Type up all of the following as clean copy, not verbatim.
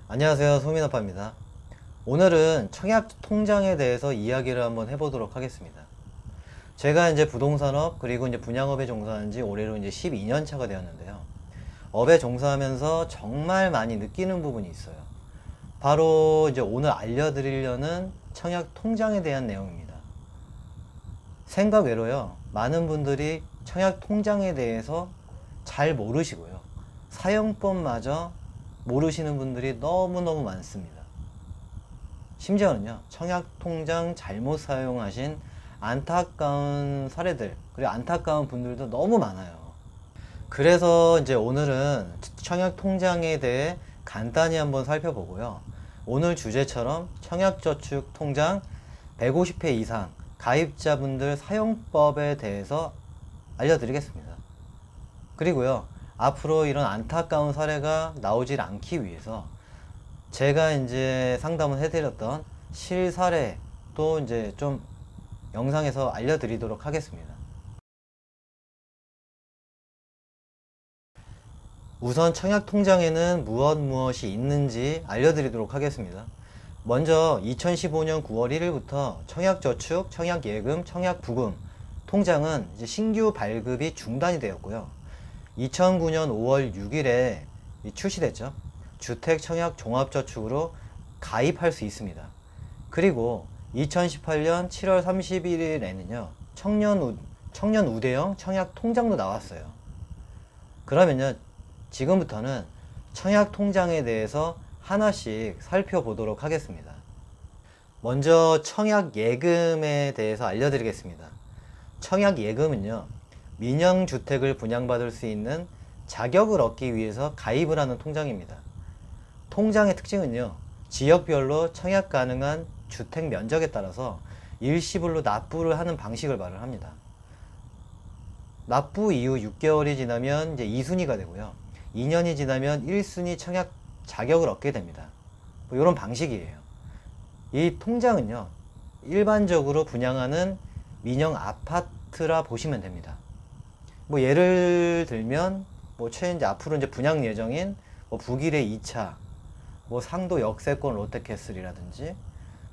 안녕하세요, 소민아빠입니다. 오늘은 청약 통장에 대해서 이야기를 한번 해보도록 하겠습니다. 제가 이제 부동산업 그리고 이제 분양업에 종사한 지 올해로 이제 12년 차가 되었는데요. 업에 종사하면서 정말 많이 느끼는 부분이 있어요. 바로 이제 오늘 알려드리려는 청약 통장에 대한 내용입니다. 생각 외로요, 많은 분들이 청약 통장에 대해서 잘 모르시고요, 사용법마저 모르시는 분들이 너무너무 많습니다. 심지어는요, 청약통장 잘못 사용하신 안타까운 사례들, 그리고 안타까운 분들도 너무 많아요. 그래서 이제 오늘은 청약통장에 대해 간단히 한번 살펴보고요. 오늘 주제처럼 청약저축통장 150회 이상 가입자분들 사용법에 대해서 알려드리겠습니다. 그리고요, 앞으로 이런 안타까운 사례가 나오질 않기 위해서 제가 이제 상담을 해드렸던 실사례도 이제 좀 영상에서 알려드리도록 하겠습니다. 우선 청약통장에는 무엇이 있는지 알려드리도록 하겠습니다. 먼저 2015년 9월 1일부터 청약저축, 청약예금, 청약부금 통장은 이제 신규 발급이 중단이 되었고요. 2009년 5월 6일에 출시됐죠. 주택청약종합저축으로 가입할 수 있습니다. 그리고 2018년 7월 31일에는요, 청년 우대형 청약통장도 나왔어요. 그러면요, 지금부터는 청약통장에 대해서 하나씩 살펴보도록 하겠습니다. 먼저 청약예금에 대해서 알려드리겠습니다. 청약예금은요, 민영주택을 분양받을 수 있는 자격을 얻기 위해서 가입을 하는 통장입니다. 통장의 특징은요, 지역별로 청약 가능한 주택 면적에 따라서 일시불로 납부를 하는 방식을 말을 합니다. 납부 이후 6개월이 지나면 이제 2순위가 되고요, 2년이 지나면 1순위 청약 자격을 얻게 됩니다. 뭐 이런 방식이에요. 이 통장은요, 일반적으로 분양하는 민영 아파트라 보시면 됩니다. 뭐 예를 들면 뭐 이제 앞으로 이제 분양 예정인 뭐 북일의 2차, 뭐 상도 역세권 롯데캐슬이라든지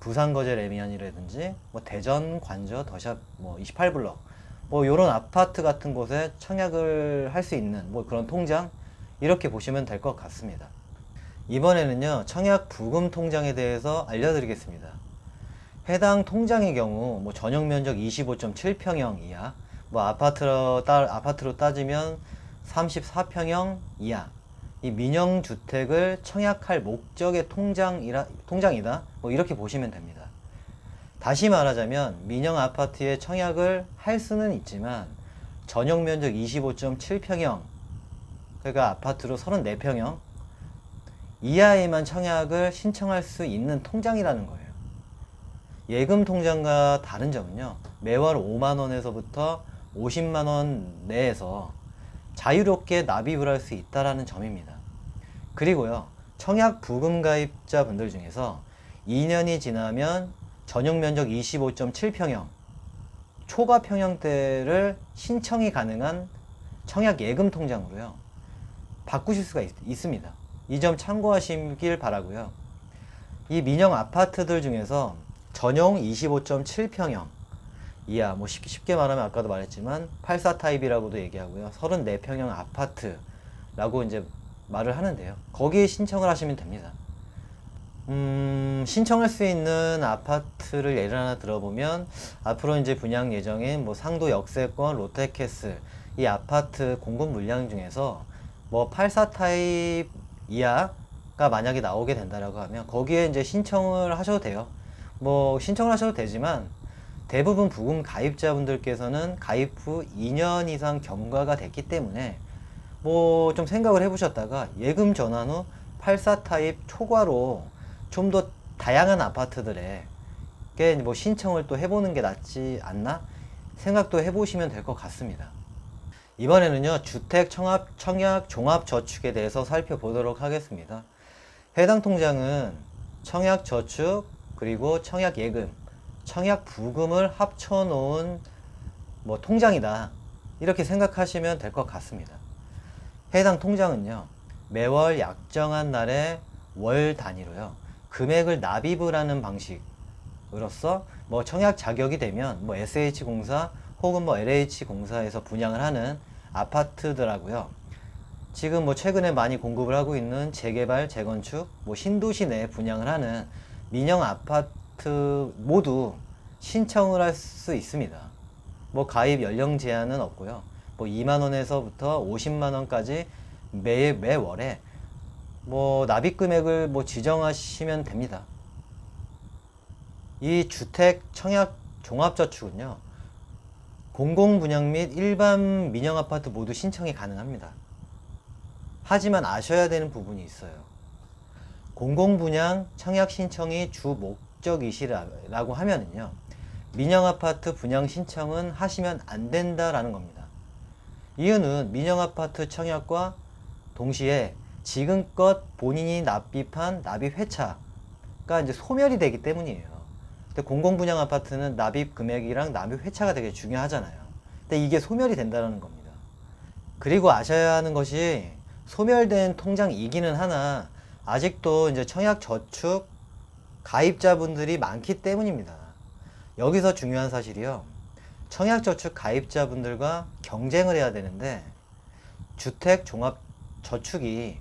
부산 거제 레미안이라든지 뭐 대전 관저 더샵 뭐 28블럭 뭐 요런 아파트 같은 곳에 청약을 할 수 있는 뭐 그런 통장, 이렇게 보시면 될 것 같습니다. 이번에는요, 청약 부금 통장에 대해서 알려드리겠습니다. 해당 통장의 경우 뭐 전용 면적 25.7평형 이하, 뭐 아파트로 따지면 34평형 이하, 이 민영주택을 청약할 목적의 통장이다, 뭐 이렇게 보시면 됩니다. 다시 말하자면 민영아파트에 청약을 할 수는 있지만 전용 면적 25.7평형, 그러니까 아파트로 34평형 이하에만 청약을 신청할 수 있는 통장이라는 거예요. 예금 통장과 다른 점은요, 매월 5만원에서부터 50만원 내에서 자유롭게 납입을 할 수 있다는 점입니다. 그리고요, 청약 부금 가입자 분들 중에서 2년이 지나면 전용 면적 25.7평형 초과 평형대를 신청이 가능한 청약 예금 통장으로요, 바꾸실 수가 있습니다. 이 점 참고하시길 바라고요. 이 민영 아파트들 중에서 전용 25.7평형 이하, 뭐 쉽게 말하면 아까도 말했지만 84 타입이라고도 얘기하고요, 34평형 아파트라고 이제 말을 하는데요, 거기에 신청을 하시면 됩니다. 신청할 수 있는 아파트를 예를 하나 들어보면 앞으로 이제 분양 예정인 뭐 상도 역세권 롯데캐슬 이 아파트 공급 물량 중에서 뭐 84 타입 이하가 만약에 나오게 된다라고 하면 거기에 이제 신청을 하셔도 돼요. 뭐 신청을 하셔도 되지만 대부분 부금 가입자분들께서는 가입 후 2년 이상 경과가 됐기 때문에 뭐 좀 생각을 해보셨다가 예금 전환 후 84 타입 초과로 좀 더 다양한 아파트들에 뭐 신청을 또 해보는 게 낫지 않나 생각도 해보시면 될 것 같습니다. 이번에는요, 주택 청약 종합저축에 대해서 살펴보도록 하겠습니다. 해당 통장은 청약저축 그리고 청약예금, 청약부금을 합쳐놓은 뭐 통장이다, 이렇게 생각하시면 될 것 같습니다. 해당 통장은요, 매월 약정한 날에 월 단위로요. 금액을 납입을 하는 방식으로서 뭐 청약 자격이 되면 뭐 SH공사 혹은 뭐 LH공사에서 분양을 하는 아파트들하고요. 지금 뭐 최근에 많이 공급을 하고 있는 재개발, 재건축, 뭐 신도시 내에 분양을 하는 민영 아파트 모두 신청을 할 수 있습니다. 뭐 가입 연령 제한은 없고요. 뭐 2만 원에서부터 50만 원까지 매월에 뭐 납입 금액을 뭐 지정하시면 됩니다. 이 주택 청약 종합저축은요, 공공분양 및 일반 민영 아파트 모두 신청이 가능합니다. 하지만 아셔야 되는 부분이 있어요. 공공분양 청약 신청이 주 목적이시라고 하면은요, 민영 아파트 분양 신청은 하시면 안 된다라는 겁니다. 이유는 민영 아파트 청약과 동시에 지금껏 본인이 납입한 납입 회차가 이제 소멸이 되기 때문이에요. 근데 공공분양 아파트는 납입 금액이랑 납입 회차가 되게 중요하잖아요. 근데 이게 소멸이 된다는 겁니다. 그리고 아셔야 하는 것이 소멸된 통장이기는 하나 아직도 이제 청약 저축 가입자분들이 많기 때문입니다. 여기서 중요한 사실이요. 청약 저축 가입자분들과 경쟁을 해야 되는데 주택 종합 저축이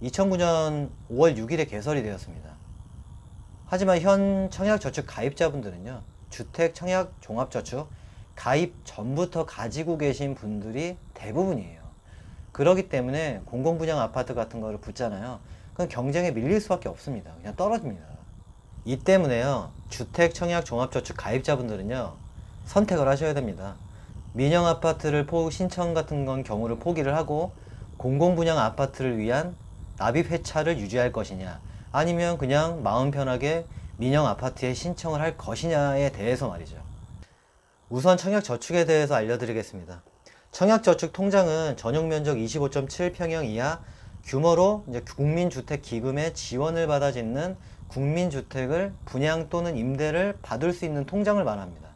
2009년 5월 6일에 개설이 되었습니다. 하지만 현 청약 저축 가입자분들은요, 주택 청약 종합 저축 가입 전부터 가지고 계신 분들이 대부분이에요. 그렇기 때문에 공공분양 아파트 같은 거를 붙잖아요. 그건 경쟁에 밀릴 수밖에 없습니다. 그냥 떨어집니다. 이 때문에요, 주택 청약 종합 저축 가입자분들은요, 선택을 하셔야 됩니다. 민영 아파트를 신청 같은 건 경우를 포기를 하고 공공분양 아파트를 위한 납입 회차를 유지할 것이냐, 아니면 그냥 마음 편하게 민영 아파트에 신청을 할 것이냐에 대해서 말이죠. 우선 청약 저축에 대해서 알려드리겠습니다. 청약 저축 통장은 전용 면적 25.7평형 이하 규모로 이제 국민주택기금의 지원을 받아 짓는 국민주택을 분양 또는 임대를 받을 수 있는 통장을 말합니다.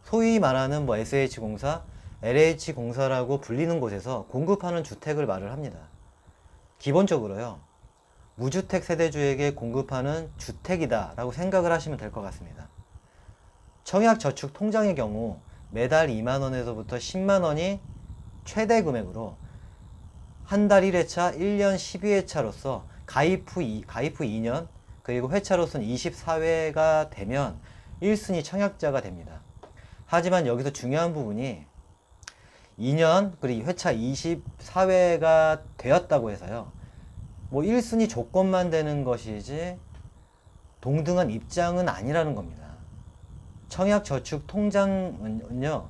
소위 말하는 뭐 SH공사, LH공사라고 불리는 곳에서 공급하는 주택을 말을 합니다. 기본적으로요, 무주택 세대주에게 공급하는 주택이다 라고 생각을 하시면 될 것 같습니다. 청약저축 통장의 경우 매달 2만원에서부터 10만원이 최대 금액으로 한 달 1회차, 1년 12회차로서 가입 후 2년, 그리고 회차로서는 24회가 되면 1순위 청약자가 됩니다. 하지만 여기서 중요한 부분이 2년, 그리고 회차 24회가 되었다고 해서요, 뭐 1순위 조건만 되는 것이지 동등한 입장은 아니라는 겁니다. 청약저축 통장은요,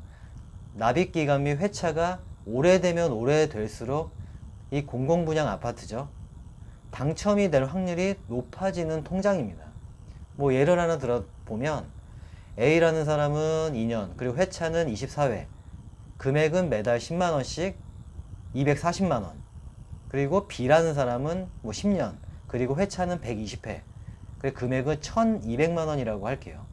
납입기간 및 회차가 오래되면 오래될수록 이 공공분양 아파트죠, 당첨이 될 확률이 높아지는 통장입니다. 뭐 예를 하나 들어보면 A라는 사람은 2년, 그리고 회차는 24회, 금액은 매달 10만원씩 240만원, 그리고 B라는 사람은 뭐 10년, 그리고 회차는 120회, 그리고 금액은 1200만원이라고 할게요.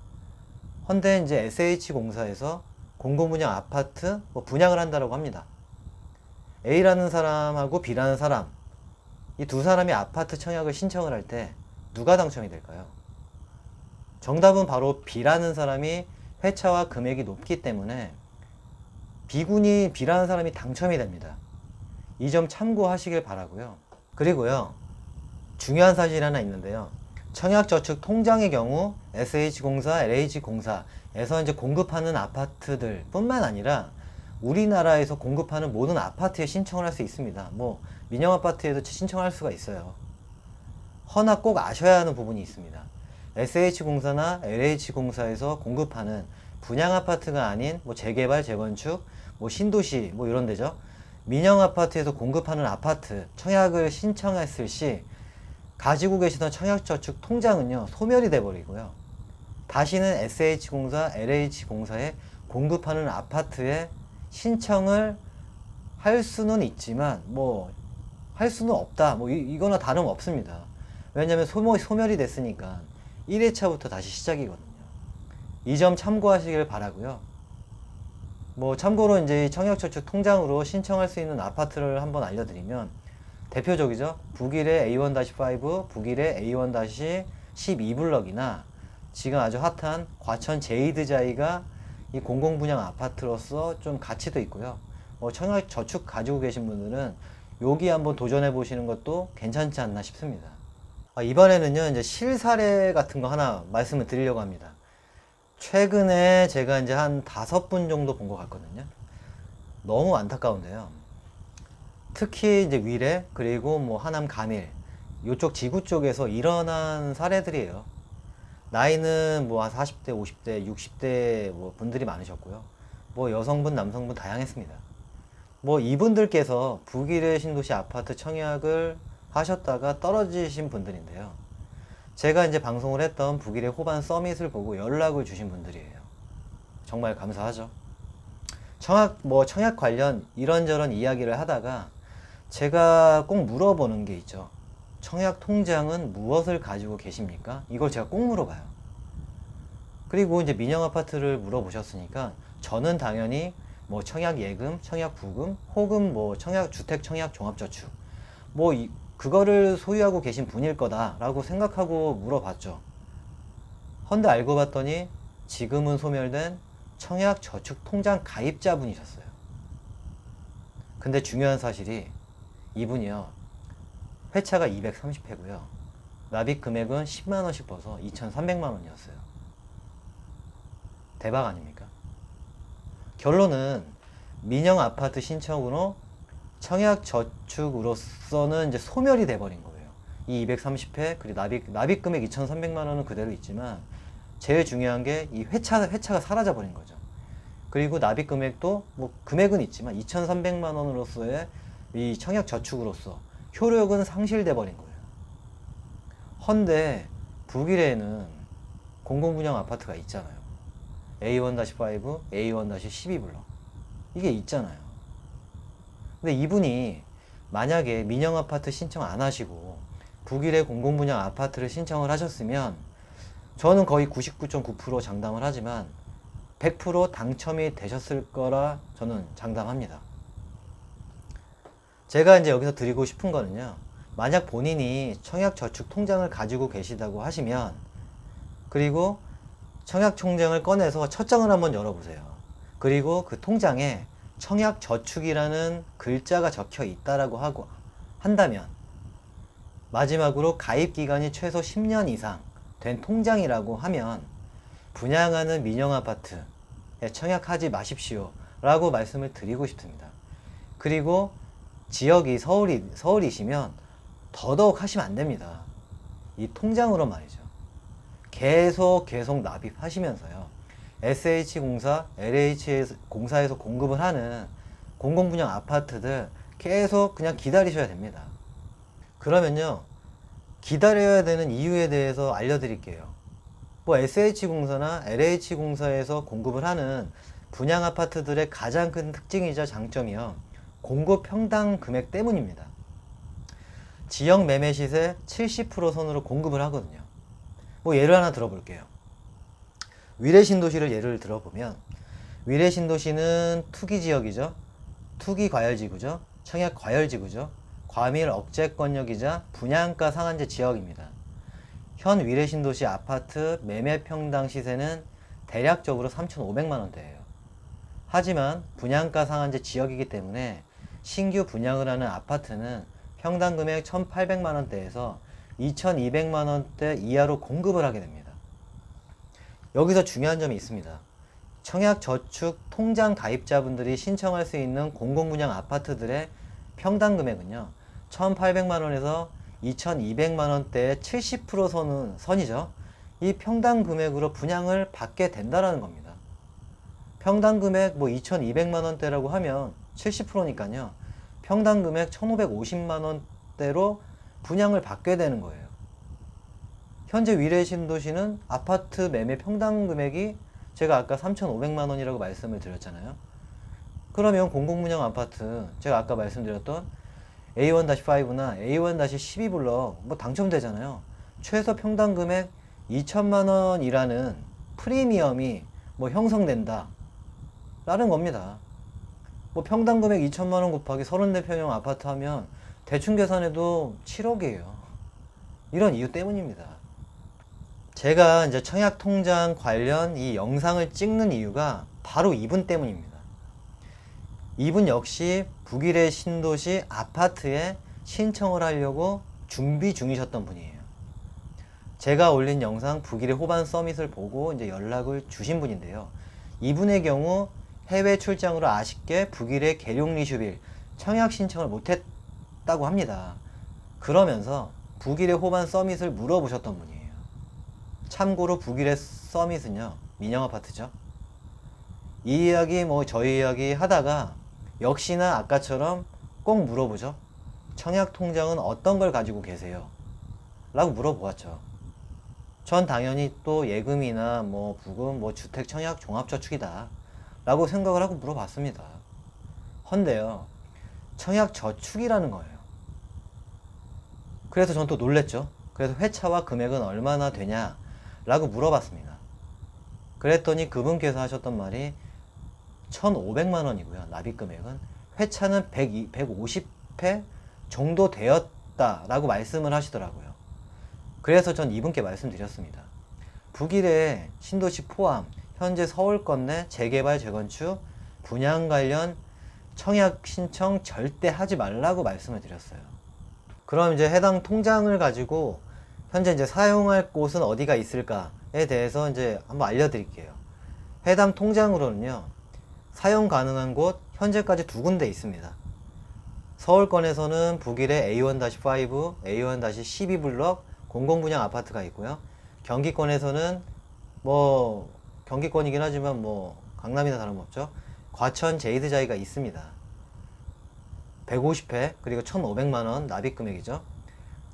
헌데 이제 SH공사에서 공공분양 아파트 분양을 한다고 합니다. A라는 사람하고 B라는 사람, 이 두 사람이 아파트 청약을 신청을 할 때 누가 당첨이 될까요? 정답은 바로 B라는 사람이 회차와 금액이 높기 때문에 B라는 사람이 당첨이 됩니다. 이 점 참고하시길 바라고요. 그리고요, 중요한 사실이 하나 있는데요. 청약저축 통장의 경우 SH공사, LH공사에서 이제 공급하는 아파트들 뿐만 아니라 우리나라에서 공급하는 모든 아파트에 신청을 할 수 있습니다. 뭐 민영 아파트에도 신청할 수가 있어요. 허나 꼭 아셔야 하는 부분이 있습니다. SH공사나 LH공사에서 공급하는 분양 아파트가 아닌 뭐 재개발, 재건축, 뭐 신도시 뭐 이런 데죠. 민영 아파트에서 공급하는 아파트 청약을 신청했을 시 가지고 계시던 청약저축 통장은요, 소멸이 돼 버리고요, 다시는 SH공사, LH공사에 공급하는 아파트에 신청을 할 수는 있지만 뭐 할 수는 없다, 뭐 이거나 다름없습니다. 왜냐면 소멸이 됐으니까 1회차부터 다시 시작이거든요. 이 점 참고하시길 바라고요. 뭐 참고로 이제 청약저축 통장으로 신청할 수 있는 아파트를 한번 알려드리면 대표적이죠. 북일의 A1-5, 북일의 A1-12블럭이나 지금 아주 핫한 과천 제이드자이가 이 공공분양 아파트로서 좀 가치도 있고요. 청약 저축 가지고 계신 분들은 여기 한번 도전해 보시는 것도 괜찮지 않나 싶습니다. 이번에는요, 이제 실사례 같은 거 하나 말씀을 드리려고 합니다. 최근에 제가 이제 한 5분 정도 본 것 같거든요. 너무 안타까운데요. 특히 이제 위례, 그리고 뭐 하남 감일, 요쪽 지구 쪽에서 일어난 사례들이에요. 나이는 뭐 40대, 50대, 60대 뭐 분들이 많으셨고요. 뭐 여성분, 남성분 다양했습니다. 뭐 이분들께서 북일의 신도시 아파트 청약을 하셨다가 떨어지신 분들인데요. 제가 이제 방송을 했던 북일의 호반 서밋을 보고 연락을 주신 분들이에요. 정말 감사하죠. 청약 관련 이런저런 이야기를 하다가 제가 꼭 물어보는 게 있죠. 청약 통장은 무엇을 가지고 계십니까? 이걸 제가 꼭 물어봐요. 그리고 이제 민영 아파트를 물어보셨으니까 저는 당연히 뭐 청약 예금, 청약 부금, 혹은 뭐 주택 청약 종합저축, 그거를 소유하고 계신 분일 거다라고 생각하고 물어봤죠. 헌데 알고 봤더니 지금은 소멸된 청약 저축 통장 가입자분이셨어요. 근데 중요한 사실이 이분이요, 회차가 230회고요. 납입 금액은 10만원씩 벌어서 2,300만원이었어요. 대박 아닙니까? 결론은 민영 아파트 신청으로 청약 저축으로서는 이제 소멸이 돼버린 거예요. 이 230회, 그리고 납입 금액 2,300만원은 그대로 있지만, 제일 중요한 게 이 회차가 사라져 버린 거죠. 그리고 납입 금액도 뭐 금액은 있지만 2,300만원으로서의 이 청약 저축으로서 효력은 상실돼 버린 거예요. 헌데 북일에는 공공분양 아파트가 있잖아요. A1-5, A1-12블럭 이게 있잖아요. 근데 이분이 만약에 민영 아파트 신청 안 하시고 북일의 공공분양 아파트를 신청을 하셨으면 저는 거의 99.9% 장담을 하지만 100% 당첨이 되셨을 거라 저는 장담합니다. 제가 이제 여기서 드리고 싶은 거는요, 만약 본인이 청약 저축 통장을 가지고 계시다고 하시면, 그리고 청약 통장을 꺼내서 첫 장을 한번 열어보세요. 그리고 그 통장에 청약 저축이라는 글자가 적혀 있다라고 한다면, 마지막으로 가입 기간이 최소 10년 이상 된 통장이라고 하면 분양하는 민영 아파트에 청약하지 마십시오 라고 말씀을 드리고 싶습니다. 그리고 지역이 서울이시면 더더욱 하시면 안 됩니다. 이 통장으로 말이죠. 계속 납입하시면서요, SH공사, LH공사에서 공급을 하는 공공분양 아파트들 계속 그냥 기다리셔야 됩니다. 그러면요, 기다려야 되는 이유에 대해서 알려드릴게요. 뭐 SH공사나 LH공사에서 공급을 하는 분양 아파트들의 가장 큰 특징이자 장점이요, 공급 평당 금액 때문입니다. 지역 매매 시세 70% 선으로 공급을 하거든요. 뭐 예를 하나 들어볼게요. 위례 신도시를 예를 들어보면, 위례 신도시는 투기 지역이죠. 투기 과열지구죠. 청약 과열지구죠. 과밀 억제권역이자 분양가 상한제 지역입니다. 현 위례 신도시 아파트 매매 평당 시세는 대략적으로 3,500만원대예요. 하지만 분양가 상한제 지역이기 때문에 신규 분양을 하는 아파트는 평당 금액 1,800만원대에서 2,200만원대 이하로 공급을 하게 됩니다. 여기서 중요한 점이 있습니다. 청약 저축 통장 가입자분들이 신청할 수 있는 공공분양 아파트들의 평당 금액은요, 1,800만원에서 2,200만원대의 70% 선이죠. 이 평당 금액으로 분양을 받게 된다라는 겁니다. 평당 금액 2,200만원대라고 하면 70%니까요. 평당 금액 1,550만원대로 분양을 받게 되는 거예요. 현재 위례 신도시는 아파트 매매 평당 금액이 제가 아까 3,500만원이라고 말씀을 드렸잖아요. 그러면 공공분양 아파트, 제가 아까 말씀드렸던 A1-5나 A1-12블럭 당첨되잖아요. 최소 평당 금액 2천만원이라는 프리미엄이 형성된다 라는 겁니다. 평당 금액 2천만원 곱하기 34평형 아파트 하면 대충 계산해도 7억이에요. 이런 이유 때문입니다. 제가 이제 청약통장 관련 이 영상을 찍는 이유가 바로 이분 때문입니다. 이분 역시 북일의 신도시 아파트에 신청을 하려고 준비 중이셨던 분이에요. 제가 올린 영상 북일의 호반 서밋을 보고 이제 연락을 주신 분인데요. 이분의 경우 해외 출장으로 아쉽게 북일의 계룡 리슈빌 청약 신청을 못했다고 합니다. 그러면서 북일의 호반 서밋을 물어보셨던 분이에요. 참고로 북일의 서밋은요, 민영 아파트죠. 이 이야기 저희 이야기 하다가 역시나 아까처럼 꼭 물어보죠. 청약 통장은 어떤 걸 가지고 계세요? 라고 물어보았죠. 전 당연히 또 예금이나 부금, 주택 청약 종합저축이다 라고 생각을 하고 물어봤습니다. 헌데요, 청약 저축이라는 거예요. 그래서 전 또 놀랬죠. 그래서 회차와 금액은 얼마나 되냐 라고 물어봤습니다. 그랬더니 그분께서 하셨던 말이 1,500만 원이고요. 납입 금액은 회차는 150회 정도 되었다 라고 말씀을 하시더라고요. 그래서 전 이분께 말씀드렸습니다. 북일의 신도시 포함 현재 서울권 내 재개발, 재건축, 분양 관련 청약 신청 절대 하지 말라고 말씀을 드렸어요. 그럼 이제 해당 통장을 가지고 현재 이제 사용할 곳은 어디가 있을까에 대해서 이제 한번 알려드릴게요. 해당 통장으로는요, 사용 가능한 곳 현재까지 2군데 있습니다. 서울권에서는 북일의 A1-5, A1-12블럭 공공분양 아파트가 있고요. 경기권에서는 경기권이긴 하지만 강남이나 다름없죠. 과천 제이드자이가 있습니다. 150회 그리고 1,500만원 납입 금액이죠.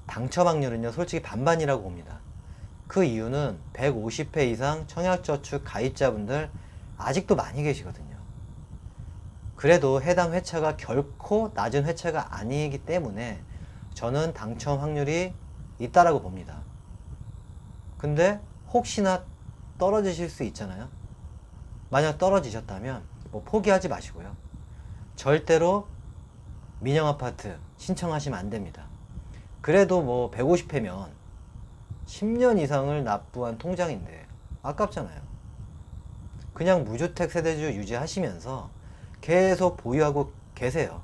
당첨 확률은요, 솔직히 반반이라고 봅니다. 그 이유는 150회 이상 청약저축 가입자분들 아직도 많이 계시거든요. 그래도 해당 회차가 결코 낮은 회차가 아니기 때문에 저는 당첨 확률이 있다라고 봅니다. 근데 혹시나 떨어지실 수 있잖아요. 만약 떨어지셨다면 포기하지 마시고요. 절대로 민영아파트 신청하시면 안 됩니다. 그래도 150회면 10년 이상을 납부한 통장인데 아깝잖아요. 그냥 무주택 세대주 유지하시면서 계속 보유하고 계세요.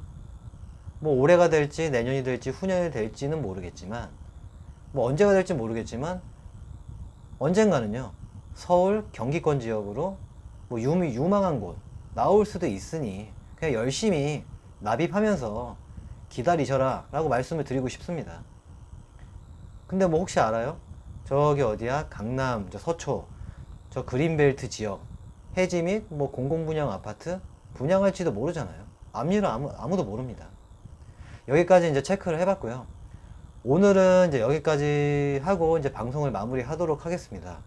올해가 될지 내년이 될지 후년이 될지는 모르겠지만 언제가 될지 모르겠지만 언젠가는요, 서울 경기권 지역으로 유망한 곳 나올 수도 있으니 그냥 열심히 납입하면서 기다리셔라 라고 말씀을 드리고 싶습니다. 근데 혹시 알아요? 저기 어디야? 강남, 서초, 저 그린벨트 지역 해지 및 공공분양 아파트 분양할지도 모르잖아요. 앞일은 아무도 모릅니다. 여기까지 이제 체크를 해봤고요. 오늘은 이제 여기까지 하고 이제 방송을 마무리하도록 하겠습니다.